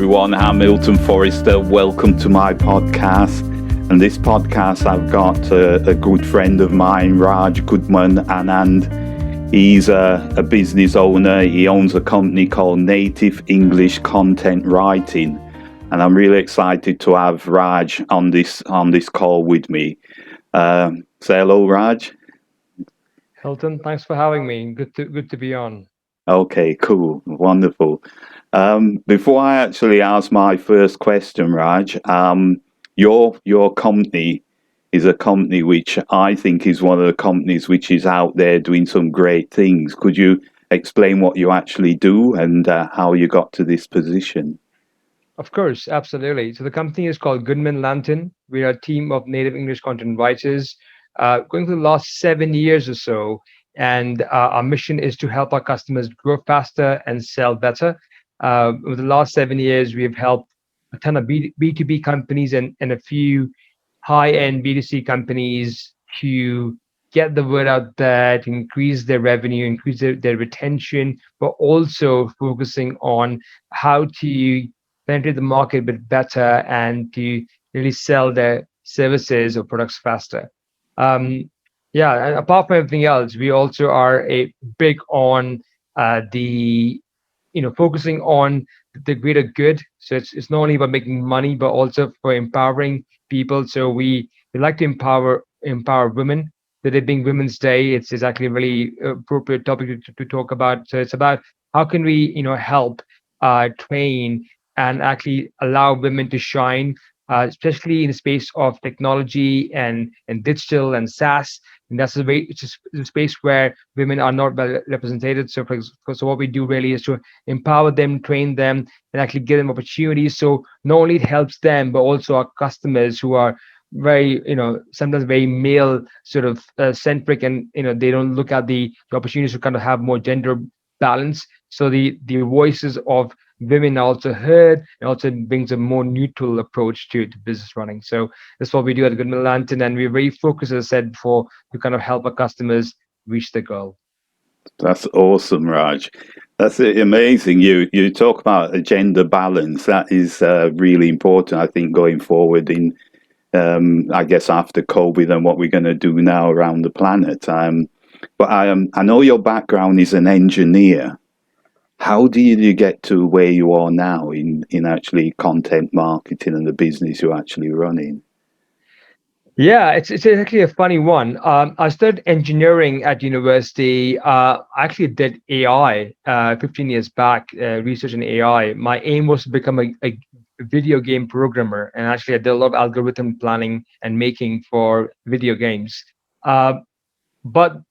everyone. I'm Milton Forrester. Welcome to my podcast. And this podcast, I've got a good friend of mine, Raj Goodman, Anand. He's a business owner. He owns a company called Native English Content Writing. And I'm really excited to have Raj on this call with me. Say hello, Raj. Hilton, thanks for having me. Good to be on. Okay, cool. Wonderful. Before I actually ask my first question, Raj, your company is a company which I think is one of the companies which is out there doing some great things. Could you explain what you actually do and how you got to this position? Of course, absolutely. So the company is called Goodman Lantern. We are a team of native English content writers, going for the last 7 years or so. And our mission is to help our customers grow faster and sell better. Over the last 7 years, we have helped a ton of B2B companies and a few high-end B2C companies to get the word out there, to increase their revenue, increase their retention, but also focusing on how to penetrate the market a bit better and to really sell their services or products faster. Um, yeah, and apart from everything else, we also are a big on the focusing on the greater good. So it's not only about making money, but also for empowering people. So we like to empower women. That it being Women's Day, it's exactly a really appropriate topic to talk about. So it's about how can we help train and actually allow women to shine, especially in the space of technology and digital and SaaS. And that's it's a space where women are not well represented. So what we do really is to empower them, train them, and actually give them opportunities. So not only it helps them, but also our customers who are very sometimes very male sort of centric, and they don't look at the opportunities to kind of have more gender balance. So the voices of women are also heard, and also brings a more neutral approach to business running. So that's what we do at Goodman Lantern, and we're very focused, as I said before, to kind of help our customers reach the goal. That's awesome, Raj. That's amazing. You talk about a gender balance. That is really important, I think, going forward in I guess after COVID and what we're going to do now around the planet. But I know your background is an engineer. How did you get to where you are now in actually content marketing and the business you're actually running? Yeah, it's actually a funny one. I studied engineering at university. I actually did AI 15 years back, research in AI. My aim was to become a video game programmer, and actually I did a lot of algorithm planning and making for video games. Uh, but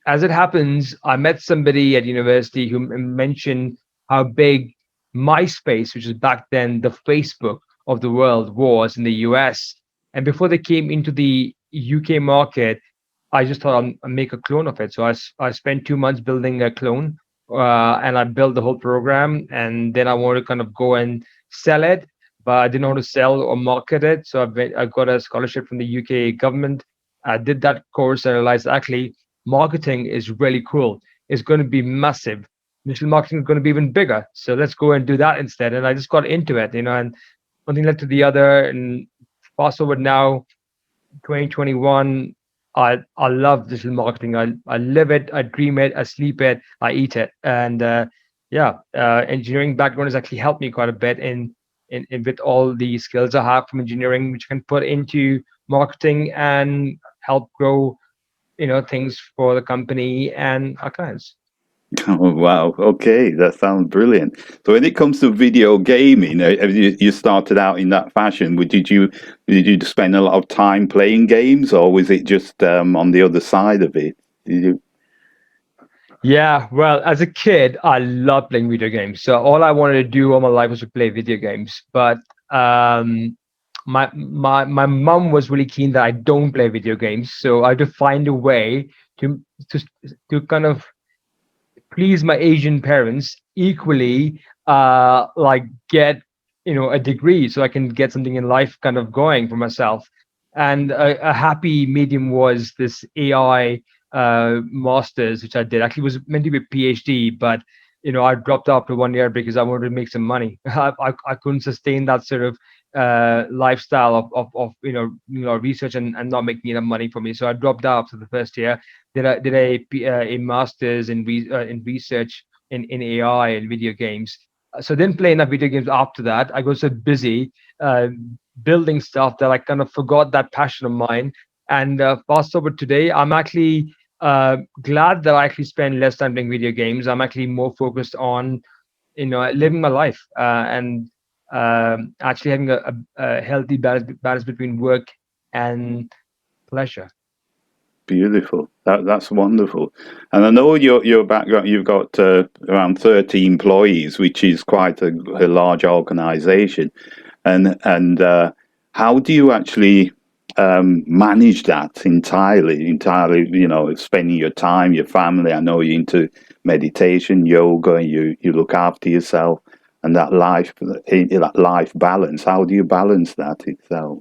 as it happens, I met somebody at university who mentioned how big MySpace, which is back then the Facebook of the world, was in the US. And before they came into the UK market, I just thought I'll make a clone of it. So I spent 2 months building a clone, and I built the whole program. And then I wanted to kind of go and sell it, but I didn't know how to sell or market it. So I got a scholarship from the UK government. I did that course and realized actually marketing is really cool. It's going to be massive. Digital marketing is going to be even bigger. So let's go and do that instead. And I just got into it, and one thing led to the other. And fast forward now, 2021, I love digital marketing. I live it, I dream it, I sleep it, I eat it. And engineering background has actually helped me quite a bit in with all the skills I have from engineering, which I can put into marketing and help grow things for the company and our clients. Oh, wow. Okay, that sounds brilliant. So when it comes to video gaming, you started out in that fashion. Did you spend a lot of time playing games, or was it just on the other side of it? Did you? Yeah, well, as a kid, I loved playing video games. So all I wanted to do all my life was to play video games. But my mom was really keen that I don't play video games. So I had to find a way to to to kind of please my Asian parents equally, like get a degree so I can get something in life kind of going for myself. And a happy medium was this AI masters, which I did. Actually, it was meant to be a PhD, but I dropped out after 1 year because I wanted to make some money. I couldn't sustain that sort of lifestyle of research and not making enough money for me. So I dropped out after the first year. Did a master's in research in AI and video games. So I didn't play enough video games after that. I got so busy uh, building stuff that I kind of forgot that passion of mine. And fast forward today, I'm actually glad that I actually spend less time playing video games. I'm actually more focused on living my life and actually having a healthy balance between work and pleasure. Beautiful. That's wonderful. And I know your background. You've got around 30 employees, which is quite a large organization. And how do you actually manage that entirely? Entirely, spending your time, your family. I know you're into meditation, yoga. You look after yourself, and that life balance. How do you balance that itself?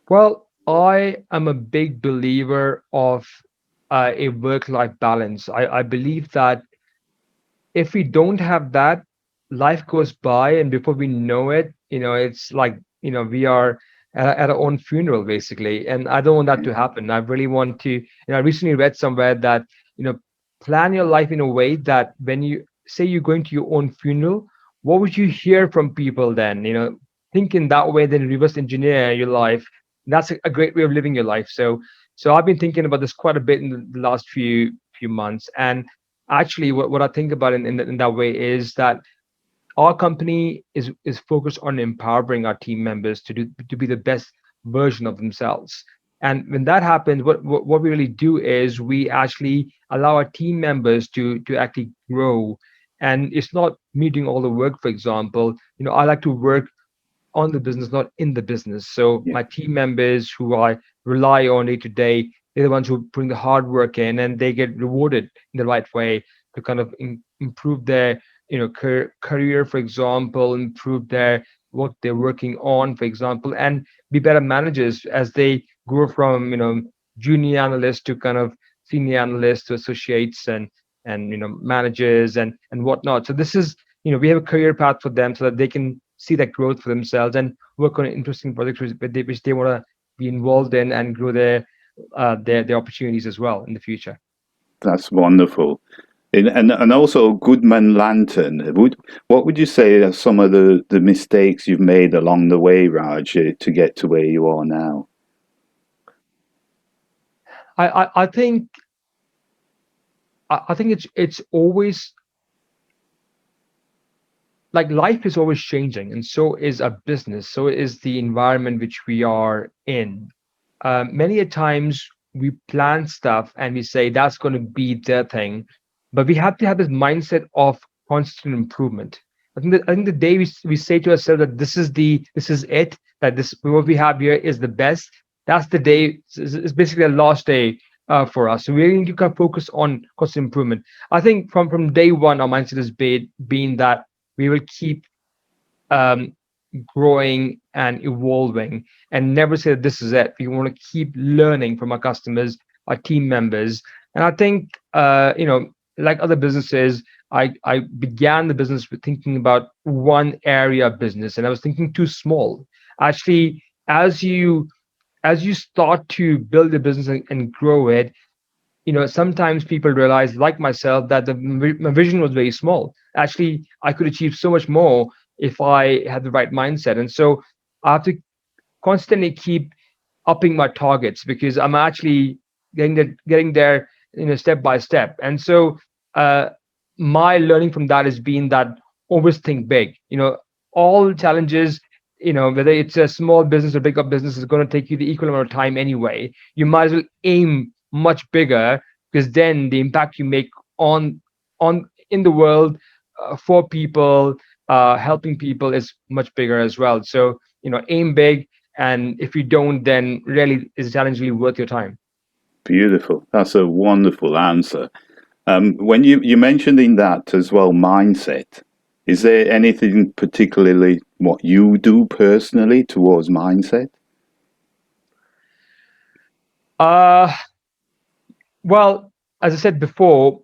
Well, I am a big believer of a work-life balance. I believe that if we don't have that, life goes by, and before we know it, it's like we are at our own funeral basically. And I don't want that to happen. I really want to. I recently read somewhere that you know plan your life in a way that when you say you're going to your own funeral, what would you hear from people then? Think in that way, then reverse engineer your life. That's a great way of living your life. So I've been thinking about this quite a bit in the last few months. And actually what I think about in that way is that our company is focused on empowering our team members to be the best version of themselves. And when that happens, what we really do is we actually allow our team members to actually grow. And it's not me doing all the work. For example, I like to work on the business, not in the business. So Yeah, my team members who I rely on day to day, they're the ones who bring the hard work in, and they get rewarded in the right way to kind of improve their career, for example, improve their what they're working on, for example, and be better managers as they grow from junior analysts to kind of senior analysts to associates and managers and whatnot. So this is we have a career path for them so that they can see that growth for themselves and work on interesting projects which they want to be involved in and grow their opportunities as well in the future. that's wonderful. And also Goodman Lantern. What would you say are some of the mistakes you've made along the way, Raj, to get to where you are now? I think it's always like life is always changing, and so is our business, so is the environment which we are in. Many a times we plan stuff and we say that's going to be the thing, but we have to have this mindset of constant improvement. I think the day we say to ourselves that this is it, that this what we have here is the best, that's the day. It's basically a lost day for us. So we really need to kind of focus on constant improvement. I think from day one, our mindset has been that we will keep um, growing and evolving and never say that this is it. We want to keep learning from our customers, our team members. And I think, like other businesses, I began the business with thinking about one area of business and I was thinking too small. Actually, as you start to build a business and grow it, sometimes people realize, like myself, that my vision was very small. Actually, I could achieve so much more if I had the right mindset. And so I have to constantly keep upping my targets because I'm actually getting there, step by step. And so uh, my learning from that has been that always think big. All challenges, whether it's a small business or big up business, is going to take you the equal amount of time anyway. You might as well aim much bigger because then the impact you make on in the world for people, helping people is much bigger as well. So aim big, and if you don't, then really is a challenge really worth your time. Beautiful. That's a wonderful answer. When you mentioned in that as well, mindset, is there anything particularly what you do personally towards mindset? Uh, well, as I said before,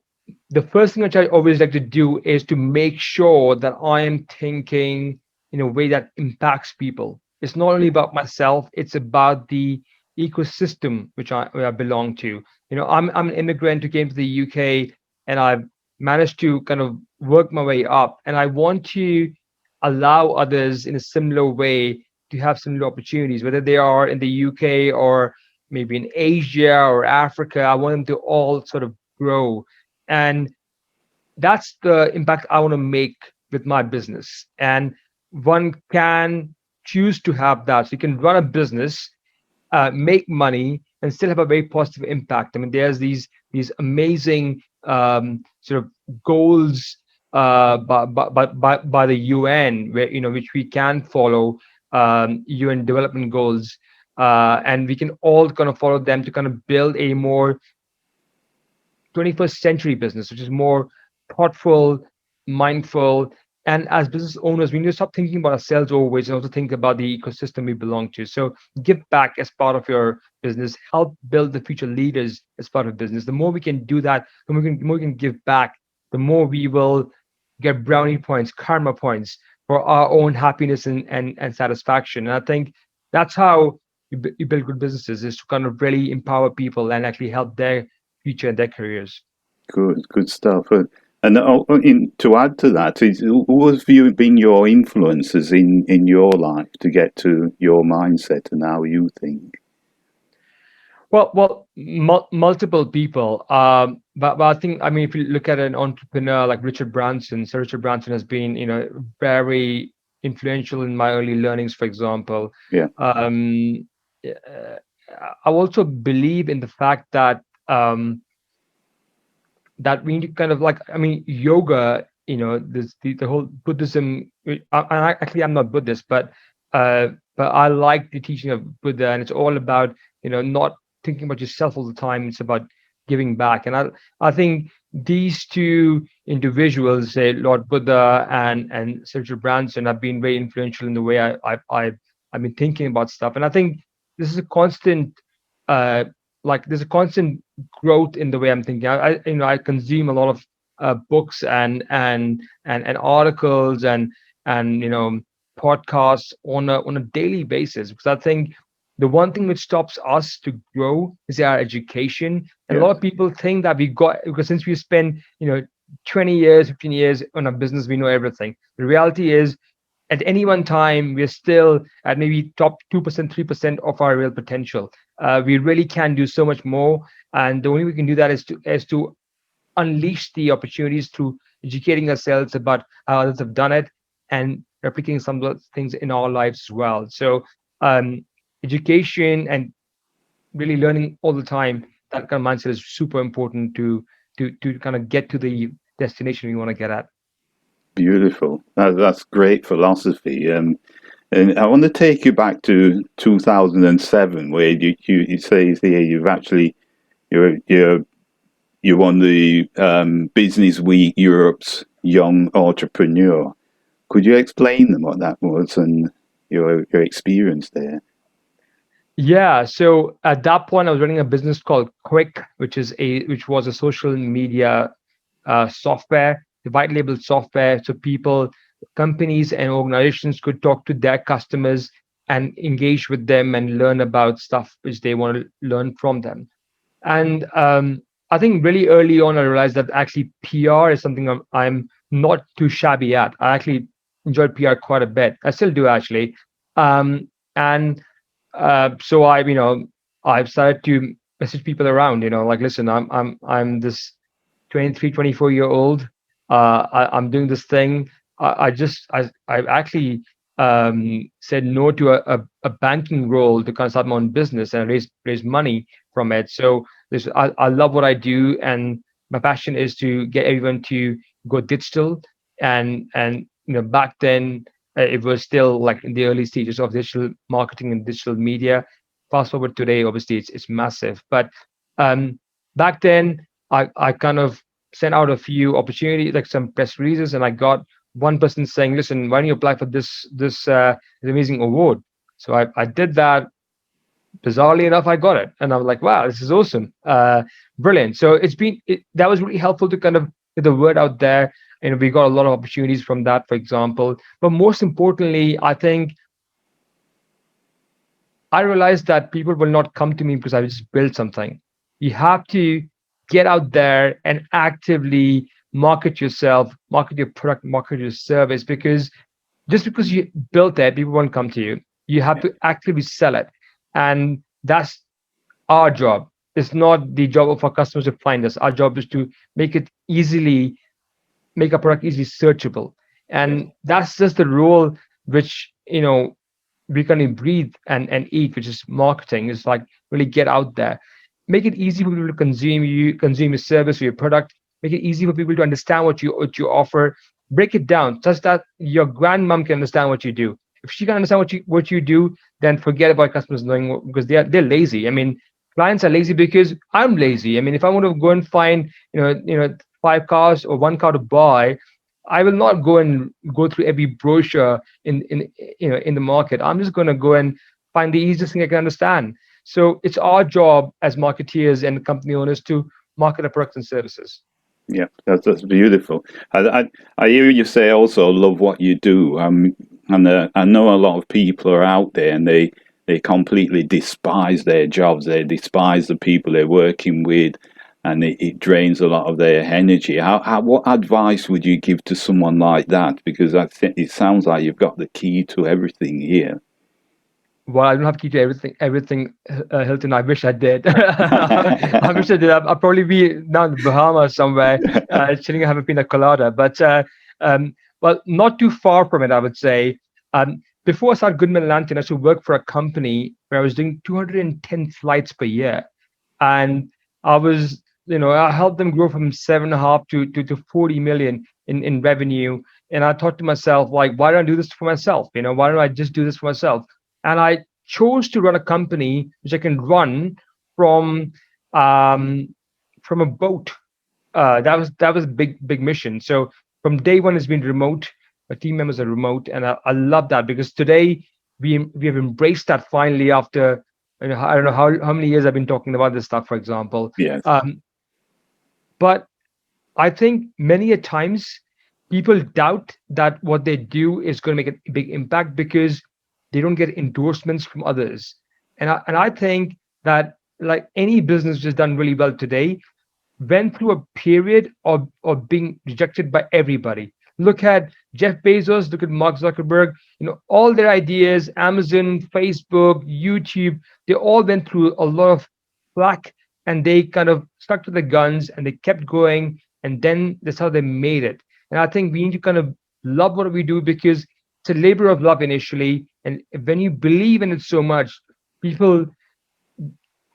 the first thing which I always like to do is to make sure that I am thinking in a way that impacts people. It's not only Yeah. about myself, it's about the ecosystem where I belong to. I'm an immigrant who came to the UK, and I've managed to kind of work my way up, and I want to allow others in a similar way to have similar opportunities, whether they are in the UK or maybe in Asia or Africa. I want them to all sort of grow. And that's the impact I want to make with my business. And one can choose to have that. So you can run a business, make money, and still have a very positive impact. I mean, there's these amazing sort of goals by the UN, where which we can follow, UN development goals, and we can all kind of follow them to kind of build a more 21st century business, which is more thoughtful, mindful. And as business owners, we need to stop thinking about ourselves always and also think about the ecosystem we belong to. So give back as part of your business, help build the future leaders as part of business. The more we can do that, the more we can give back, the more we will get brownie points, karma points for our own happiness and satisfaction. And I think that's how you build good businesses, is to kind of really empower people and actually help their future and their careers. Good stuff. And to add to that, who have you been your influences in your life to get to your mindset and how you think? Well, multiple people. But I think, I mean, if you look at an entrepreneur like Richard Branson, so Richard Branson has been, very influential in my early learnings, for example. Yeah, Um, uh, I also believe in the fact that we need to kind of, like, I mean, yoga, this the whole Buddhism. Actually, I'm not Buddhist, but I like the teaching of Buddha, and it's all about not thinking about yourself all the time. It's about giving back. And I think these two individuals, say Lord Buddha and Sir Richard Branson, have been very influential in the way I've been thinking about stuff. And I think this is a constant uh there's a constant growth in the way I'm thinking. I consume a lot of books and articles and podcasts on a daily basis, because I think the one thing which stops us to grow is our education. And a yeah, lot of people think that we got, because since we spend 20 years, 15 years on a business, we know everything. The reality is, at any one time, we're still at maybe top 2%, 3% of our real potential. We really can do so much more, and the only way we can do that is to unleash the opportunities through educating ourselves about how others have done it, and replicating some of those things in our lives as well. So, um, education and really learning all the time, that kind of mindset is super important to kind of get to the destination we want to get at. beautiful. That's great philosophy. And I want to take you back to 2007, where you say here you're you won the Businessweek Europe's Young Entrepreneur. Could you explain them what that was and your experience there? Yeah, so at that point, I was running a business called Quick, which was a social media software, the white label software, so people, companies, and organizations could talk to their customers and engage with them and learn about stuff which they want to learn from them. And I think really early on, I realized that actually PR is something I'm not too shabby at. I actually enjoyed PR quite a bit. I still do, actually. And so I've started to message people around, like, listen, I'm this 23, 24-year old. I'm doing this thing. I've actually said no to a banking role to kind of start my own business and raise money from it. So I love what I do, and my passion is to get everyone to go digital. And back then, it was still like in the early stages of digital marketing and digital media. Fast forward today, obviously it's massive. But um, back then, I kind of sent out a few opportunities, like some press releases, and I got one person saying, "Listen, why don't you apply for this amazing award?" So I did that. Bizarrely enough, I got it, and I was like, "Wow, this is awesome, brilliant!" So that was really helpful to kind of get the word out there. We got a lot of opportunities from that, for example. But most importantly, I think I realized that people will not come to me because I just built something. You have to get out there and actively market yourself, market your product, market your service, because just because you built it, people won't come to you. You have Yeah. to actively sell it. And that's our job. It's not the job of our customers to find us. Our job is to make it easily, make a product easily searchable. Yes. And that's just the role which, we can breathe and eat, which is marketing. Is like really get out there, make it easy for people to consume your service or your product. Make it easy for people to understand what you offer. Break it down such that your grandmom can understand what you do. If she can understand what you do, then forget about customers knowing because they're lazy. I mean, clients are lazy because I'm lazy. I mean, if I want to go and find five cars or one car to buy, I will not go and go through every brochure in the market. I'm just going to go and find the easiest thing I can understand. So it's our job as marketeers and company owners to market our products and services. Yeah, that's beautiful. I hear you say also love what you do. And I know a lot of people are out there and they completely despise their jobs. They despise the people they're working with, and it drains a lot of their energy. What advice would you give to someone like that? Because I think it sounds like you've got the key to everything here. Well, I don't have key to everything, Hilton. I wish I did. I wish I did. I'd probably be now in the Bahamas somewhere, chilling and having a pina colada. But well, not too far from it, I would say. Before I started Goodman Lantern, I used to work for a company where I was doing 210 flights per year, and I was, I helped them grow from 7.5 to 40 million in revenue. And I thought to myself, like, why don't I do this for myself? Why don't I just do this for myself? And I chose to run a company which I can run from um, from a boat. That was a big mission. So from day one, it's been remote. My team members are remote, and I love that because today we have embraced that finally after I don't know how many years I've been talking about this stuff, for example. Yes. But I think many a times people doubt that what they do is going to make a big impact because they don't get endorsements from others. And I think that like any business which is done really well today, went through a period of being rejected by everybody. Look at Jeff Bezos, look at Mark Zuckerberg, all their ideas, Amazon, Facebook, YouTube, they all went through a lot of flack and they kind of stuck to the guns and they kept going and then that's how they made it. And I think we need to kind of love what we do because it's a labor of love initially. And when you believe in it so much, people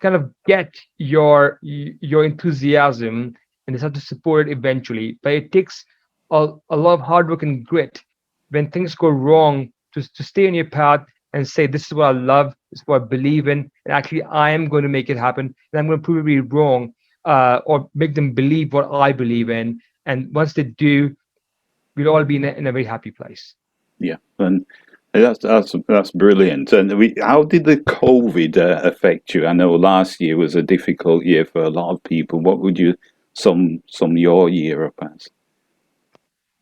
kind of get your enthusiasm and they start to support it eventually. But it takes a lot of hard work and grit when things go wrong to stay on your path and say, this is what I love, this is what I believe in, and actually I am going to make it happen, and I'm going to prove it wrong, or make them believe what I believe in. And once they do, we'll all be in a very happy place. Yeah, and that's brilliant. And how did the COVID affect you? I know last year was a difficult year for a lot of people. What would you sum your year up as?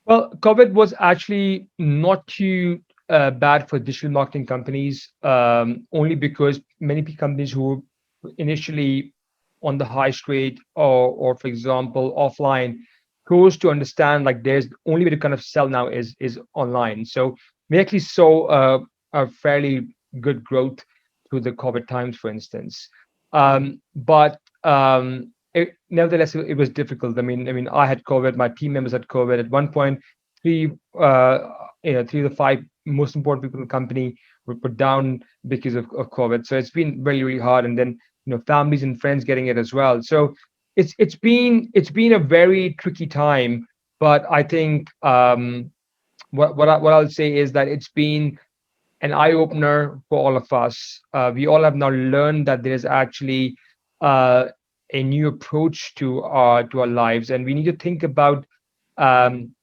Well, COVID was actually not too bad for digital marketing companies, only because many companies who were initially on the high street or for example, offline, chose to understand like there's the only way to kind of sell now is online. So we actually saw a fairly good growth through the COVID times, for instance. But nevertheless, it was difficult. I mean, I had COVID. My team members had COVID. At one point, three, uh, 3 of the 5 most important people in the company were put down because of COVID. So it's been really, really hard. And then families and friends getting it as well. So it's been a very tricky time. But I think what I'll say is that it's been an eye opener for all of us. We all have now learned that there is actually uh, a new approach to our lives, and we need to think about um,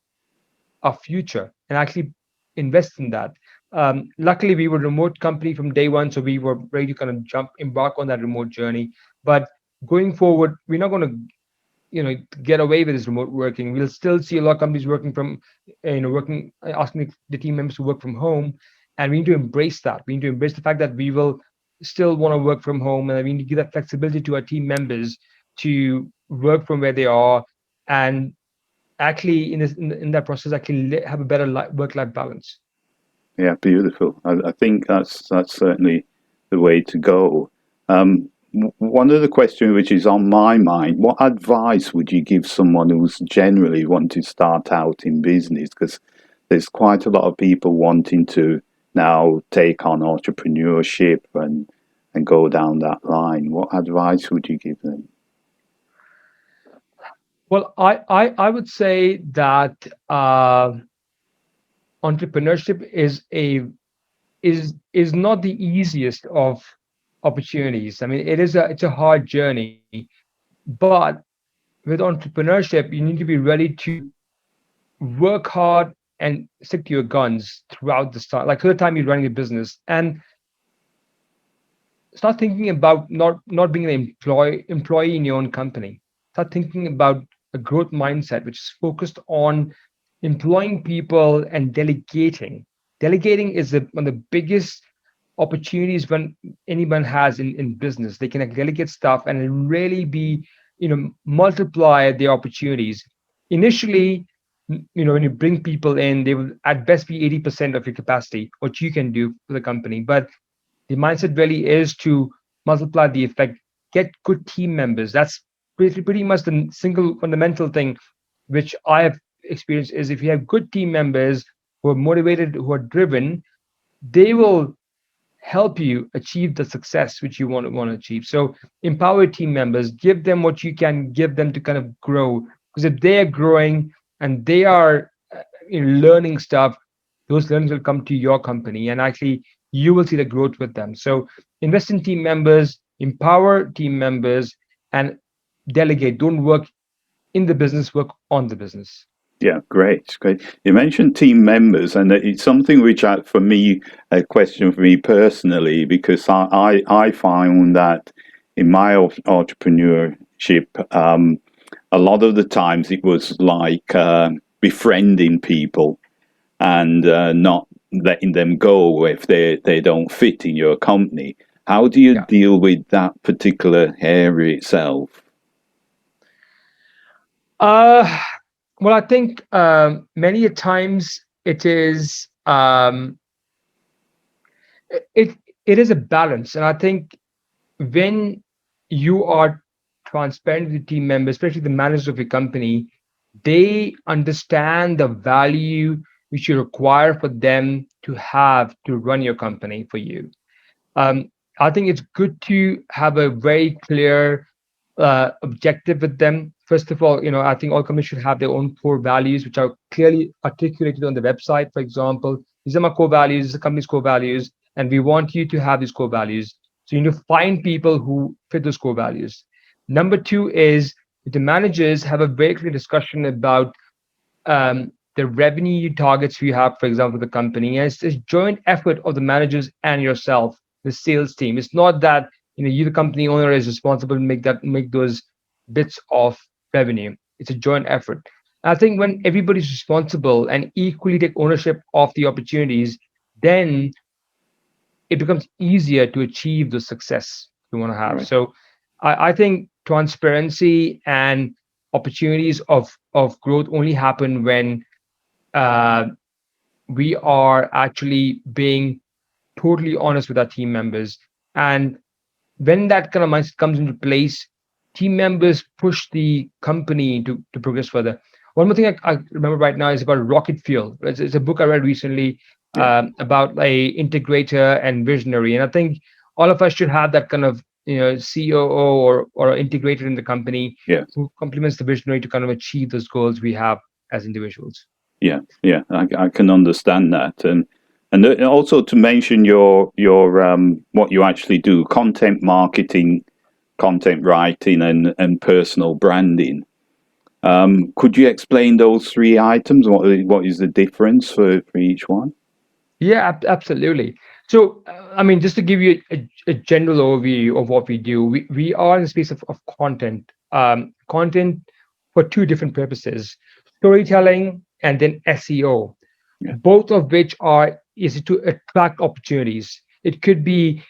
our future and actually invest in that. Luckily, we were a remote company from day one, so we were ready to kind of embark on that remote journey. But going forward, we're not going to get away with this remote working. We'll still see a lot of companies working from, working, asking the team members to work from home, and we need to embrace that. We need to embrace the fact that we will still want to work from home, and we need to give that flexibility to our team members to work from where they are, and actually in that process actually have a better work life balance. Yeah, beautiful. I think that's certainly the way to go. One of the questions which is on my mind: what advice would you give someone who's generally want to start out in business? Because there's quite a lot of people wanting to now take on entrepreneurship and go down that line. What advice would you give them? Well, I would say that entrepreneurship is not the easiest of opportunities. I mean, it's a hard journey, but with entrepreneurship, you need to be ready to work hard and stick to your guns throughout the start, like through the time you're running a business, and start thinking about not being an employee in your own company. Start thinking about a growth mindset which is focused on employing people and delegating. Delegating is one of the biggest opportunities when anyone has in business. They can like, delegate stuff and really be, multiply the opportunities. Initially, when you bring people in, they will at best be 80% of your capacity, what you can do for the company. But the mindset really is to multiply the effect, get good team members. That's pretty much the single fundamental thing which I have experienced is if you have good team members who are motivated, who are driven, they will help you achieve the success which you want to achieve. So empower team members, give them what you can give them to kind of grow. Because if they are growing and they are learning stuff, those learnings will come to your company, and actually you will see the growth with them. So invest in team members, empower team members, and delegate. Don't work in the business, work on the business. Yeah, great, great. You mentioned team members, and it's something which, for me, a question for me personally, because I found that in my entrepreneurship, a lot of the times it was like befriending people and not letting them go if they don't fit in your company. How do you Yeah. deal with that particular area itself? Uh, well, I think many a times it it is a balance, and I think when you are transparent with the team members, especially the managers of your company, they understand the value which you require for them to have to run your company for you. um, I think it's good to have a very clear objective with them. First of all, I think all companies should have their own core values, which are clearly articulated on the website. For example, these are my core values, these are the company's core values, and we want you to have these core values. So you need to find people who fit those core values. Number two is the managers have a very clear discussion about the revenue targets you have, for example, the company. And it's a joint effort of the managers and yourself, the sales team. It's not that you, the company owner, is responsible to make those bits of revenue. It's a joint effort. I think when everybody's responsible and equally take ownership of the opportunities, then it becomes easier to achieve the success you want to have. Right. So I think transparency and opportunities of growth only happen when uh, we are actually being totally honest with our team members. And when that kind of mindset comes into place, team members push the company to progress further. One more thing I remember right now is about rocket fuel. It's a book I read recently Yeah. about a integrator and visionary, and I think all of us should have that kind of COO or integrator in the company Yeah. who complements the visionary to kind of achieve those goals we have as individuals. Yeah, yeah, I can understand that, and also to mention your what you actually do: content marketing, content writing, and personal branding. Could you explain those three items? What is the difference for each one? Yeah, absolutely. So, I mean, just to give you a general overview of what we do, we are in the space of content. Content for two different purposes: storytelling and then SEO, Yeah. both of which are easy to attract opportunities. It could be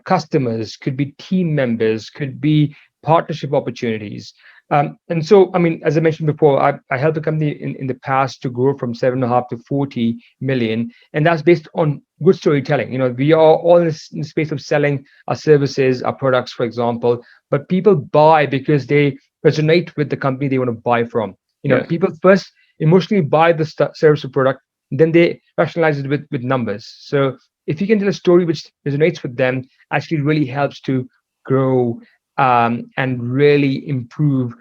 customers, could be team members, could be partnership opportunities. And so, I mean, as I mentioned before, I helped a company in the past to grow from 7.5 to 40 million, and that's based on good storytelling. We are all in the space of selling our services, our products, for example, but people buy because they resonate with the company they want to buy from. Yes. People first emotionally buy the service or product, then they rationalize it with numbers. So if you can tell a story which resonates with them, actually really helps to grow and really improve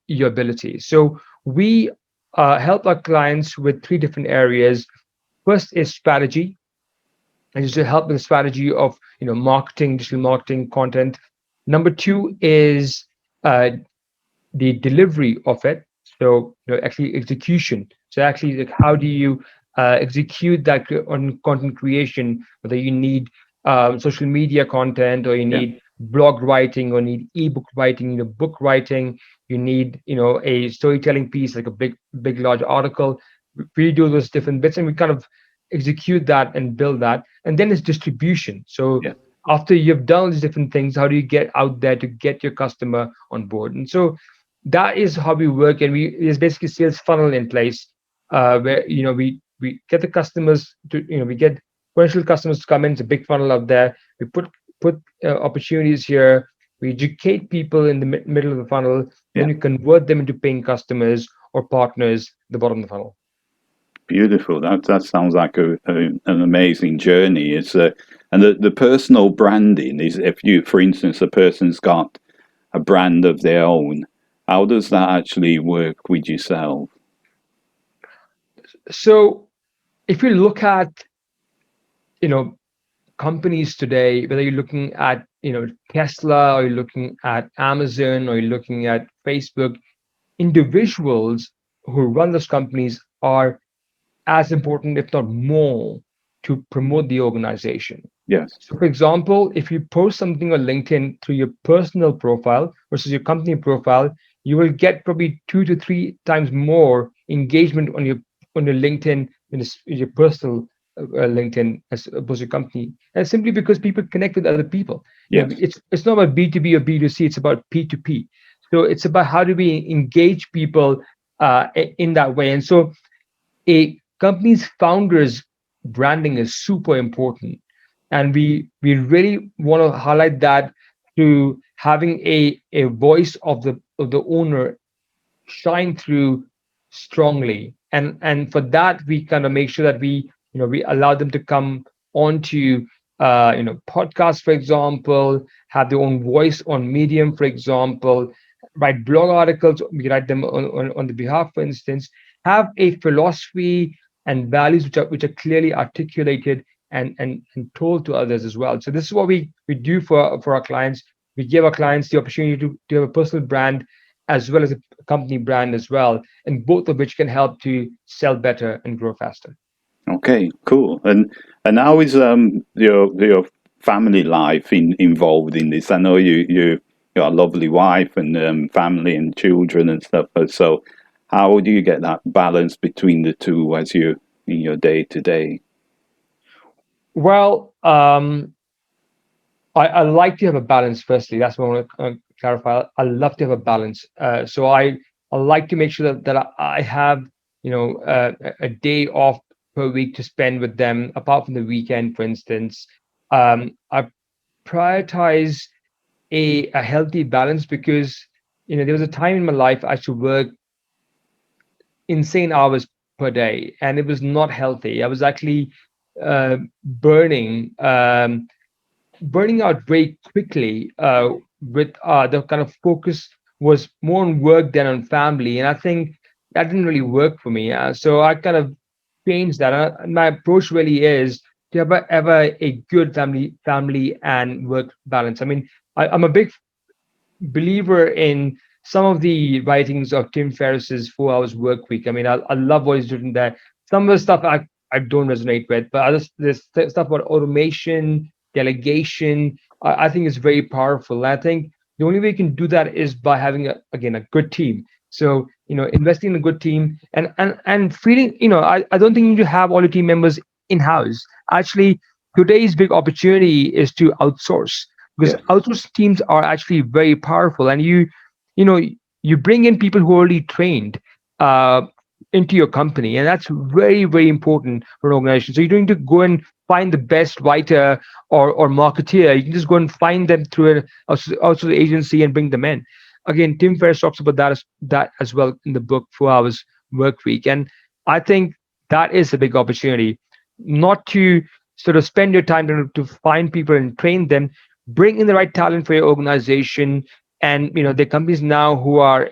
your ability. So we help our clients with three different areas. First is strategy, and just to help with the strategy of marketing, digital marketing, content. Number two is uh, the delivery of it. So actually execution. So actually, like, how do you execute that on content creation? Whether you need social media content, or you Yeah. need blog writing, or need ebook writing, book writing. You need a storytelling piece like a big large article. We do those different bits, and we kind of execute that and build that. And then it's distribution. So Yeah. after you've done all these different things, how do you get out there to get your customer on board? And so that is how we work, and we there's basically sales funnel in place where we get the customers to we get potential customers to come in. It's a big funnel out there. We put opportunities here. We educate people in the middle of the funnel, and then Yeah. we convert them into paying customers or partners at the bottom of the funnel. Beautiful. That sounds like an amazing journey. It's and the personal branding is, if you, for instance, a person's got a brand of their own, how does that actually work with yourself? So if you look at you know companies today, whether you're looking at Tesla, or you're looking at Amazon, or you're looking at Facebook, individuals who run those companies are as important, if not more, to promote the organization. Yes. So, for example, if you post something on LinkedIn through your personal profile versus your company profile, you will get probably 2 to 3 times more engagement on your LinkedIn in your personal LinkedIn as opposed to company. And simply because people connect with other people. Yes. It's not about B2B or B2C. It's about P2P. So it's about how do we engage people in that way. And so a company's founders branding is super important, and we really want to highlight that to having a voice of the owner shine through strongly. And for that, we kind of make sure that we allow them to come onto podcasts, for example, have their own voice on Medium, for example, write blog articles. We write them on the behalf, for instance, have a philosophy and values which are clearly articulated and told to others as well. So this is what we do for our clients. We give our clients the opportunity to have a personal brand as well as a company brand as well, and both of which can help to sell better and grow faster. Okay. Cool. And how is your family life involved in this? I know you got a lovely wife and family and children and stuff. So how do you get that balance between the two as you in your day to day? Well, I like to have a balance. Firstly, that's what I want to clarify. I love to have a balance. So I like to make sure that I have a day off per week to spend with them, apart from the weekend, for instance. I prioritize a healthy balance because there was a time in my life I used to work insane hours per day, and it was not healthy. I was actually uh, burning. Burning out very quickly with the kind of focus was more on work than on family, and I think that didn't really work for me. So I kind of changed that. And my approach really is to have ever a good family and work balance. I mean, I'm a big believer in some of the writings of Tim Ferriss's 4 Hours Work Week. I mean, I love what he's written there. Some of the stuff I don't resonate with, but others, there's stuff about automation, delegation. I think is very powerful. And I think the only way you can do that is by having again a good team. So, investing in a good team, and feeling, I don't think you need to have all your team members in house. Actually, today's big opportunity is to outsource, because Yeah, outsourced teams are actually very powerful, and you know you bring in people who are already trained uh, into your company, and that's very, very important for an organization. So you don't need to go and find the best writer or marketeer. You can just go and find them through an outsourced agency and bring them in. Again, Tim Ferriss talks about that as well in the book 4 Hours Work Week, and I think that is a big opportunity, not to sort of spend your time to find people and train them, bring in the right talent for your organization. And there are companies now who are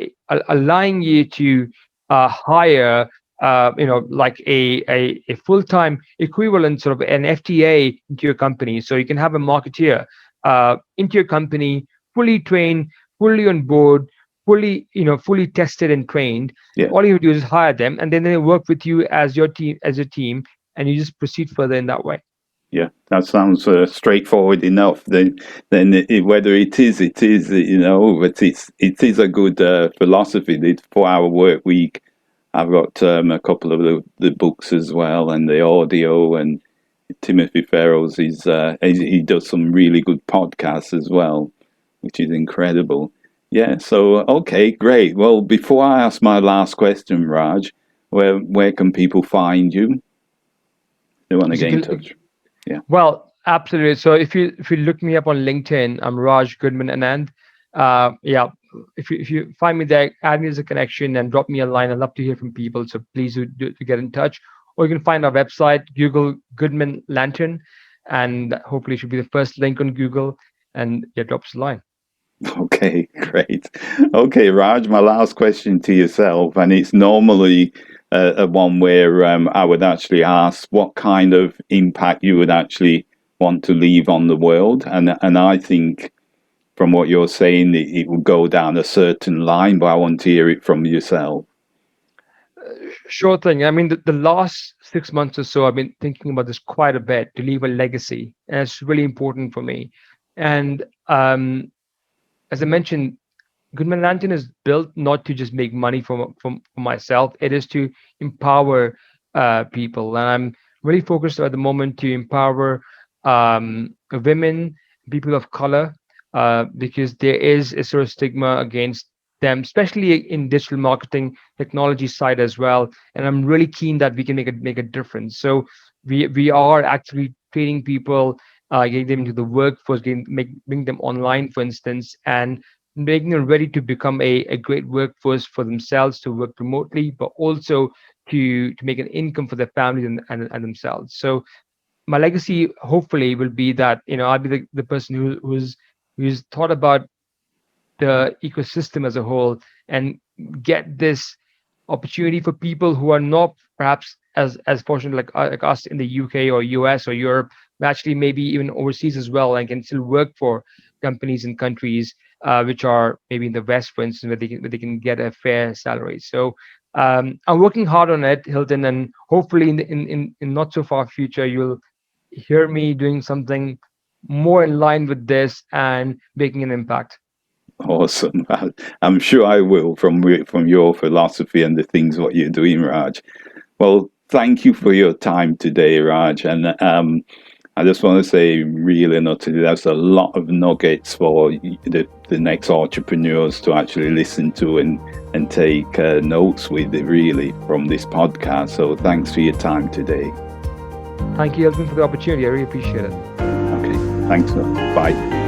allowing you to hire like a full-time equivalent, sort of an FTA, into your company. So you can have a marketeer into your company, fully trained, fully on board, fully tested and trained. And yeah. all you have to do is hire them, and then they work with you as your team, and you just proceed further in that way. Yeah, that sounds straightforward enough. Then whether it is, but it is a good philosophy. The 4 hour work week. I've got a couple of the books as well, and the audio. And Timothy Ferrell's he does some really good podcasts as well, which is incredible. Yeah. So okay, great. Well, before I ask my last question, Raj, where can people find you? They want to So get you in can, touch. Yeah. well, absolutely. So if you look me up on LinkedIn, I'm Raj Goodman Anand. Yeah, if you find me there, add me as a connection and drop me a line. I'd love to hear from people. So please do get in touch. Or you can find our website, Google Goodman Lantern, and hopefully it should be the first link on Google. And yeah, drop us a line. Okay, great. Okay, Raj, my last question to yourself, and it's normally a one where I would actually ask what kind of impact you would actually want to leave on the world, and I think from what you're saying, it will go down a certain line, but I want to hear it from yourself. Sure thing. I mean, the last 6 months or so, I've been thinking about this quite a bit, to leave a legacy, and it's really important for me. And as I mentioned, Goodman Lantern is built not to just make money for myself. It is to empower people, and I'm really focused at the moment to empower women, people of color, because there is a sort of stigma against them, especially in digital marketing technology side as well. And I'm really keen that we can make a difference. So we are actually training people, getting them into the workforce, bring them online, for instance, and making them ready to become a great workforce for themselves, to work remotely, but also to make an income for their families and themselves. So my legacy hopefully will be that I'll be the person who's thought about the ecosystem as a whole, and get this opportunity for people who are not perhaps as fortunate like us in the UK or US or Europe, but actually maybe even overseas as well, and can still work for companies in countries which are maybe in the West, for instance, where they can get a fair salary. So I'm working hard on it, Hilton, and hopefully in not so far future you'll hear me doing something more in line with this and making an impact. Awesome. I'm sure I will from your philosophy and the things what you're doing, Raj. Well, thank you for your time today, Raj. And I just want to say, really and utterly, there's a lot of nuggets for the next entrepreneurs to actually listen to and take notes with, it, really, from this podcast. So thanks for your time today. Thank you, Hilton, for the opportunity. I really appreciate it. Okay. Thanks. Bye.